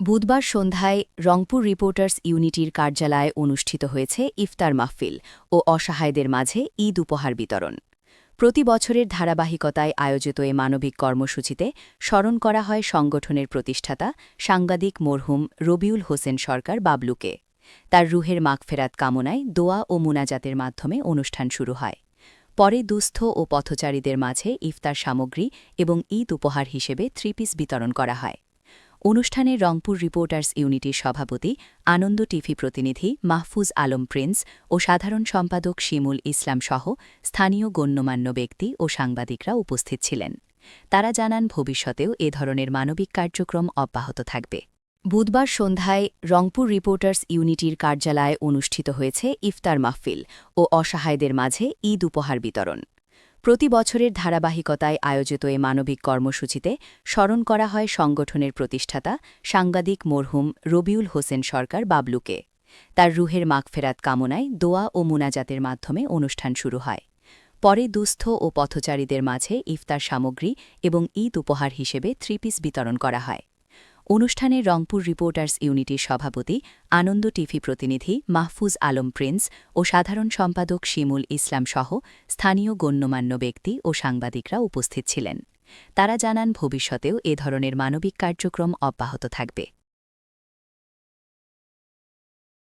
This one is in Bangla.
বুধবার সন্ধ্যায় রংপুর রিপোর্টার্স ইউনিটির কার্যালয়ে অনুষ্ঠিত হয়েছে ইফতার মাহফিল ও অসহায়দের মাঝে ঈদ উপহার বিতরণ। প্রতি বছরের ধারাবাহিকতায় আয়োজিত এ মানবিক কর্মসূচিতে স্মরণ করা হয় সংগঠনের প্রতিষ্ঠাতা সাংবাদিক মরহুম রবিউল হোসেন সরকার বাবলুকে। তার রুহের মাগফেরাত কামনায় দোয়া ও মুনাজাতের মাধ্যমে অনুষ্ঠান শুরু হয়। পরে দুস্থ ও পথচারীদের মাঝে ইফতার সামগ্রী এবং ঈদ উপহার হিসেবে থ্রি-পিস বিতরণ করা হয়। অনুষ্ঠানে রংপুর রিপোর্টার্স ইউনিটির সভাপতি আনন্দ টিভি প্রতিনিধি মাহফুজ আলম প্রিন্স ও সাধারণ সম্পাদক শিমুল ইসলাম সহ স্থানীয় গণ্যমান্য ব্যক্তি ও সাংবাদিকরা উপস্থিত ছিলেন। তারা জানান ভবিষ্যতেও এ ধরনের মানবিক কার্যক্রম অব্যাহত থাকবে। বুধবার সন্ধ্যায় রংপুর রিপোর্টার্স ইউনিটির কার্যালয়ে অনুষ্ঠিত হয়েছে ইফতার মাহফিল ও অসহায়দের মাঝে ঈদ উপহার বিতরণ। প্রতি বছরের ধারাবাহিকতায় আয়োজিত এ মানবিক কর্মসূচিতে স্মরণ করা হয় সংগঠনের প্রতিষ্ঠাতা সাংবাদিক মরহুম রবিউল হোসেন সরকার বাবলুকে। তার রুহের মাগফেরাত কামনায় দোয়া ও মুনাজাতের মাধ্যমে অনুষ্ঠান শুরু হয়। পরে দুস্থ ও পথচারীদের মাঝে ইফতার সামগ্রী এবং ঈদ উপহার হিসেবে থ্রি-পিস বিতরণ করা হয়। অনুষ্ঠানে রংপুর রিপোর্টার্স ইউনিটির সভাপতি আনন্দ টিভি প্রতিনিধি মাহফুজ আলম প্রিন্স ও সাধারণ সম্পাদক শিমুল ইসলাম সহ স্থানীয় গণ্যমান্য ব্যক্তি ও সাংবাদিকরা উপস্থিত ছিলেন। তারা জানান ভবিষ্যতেও এ ধরনের মানবিক কার্যক্রম অব্যাহত থাকবে।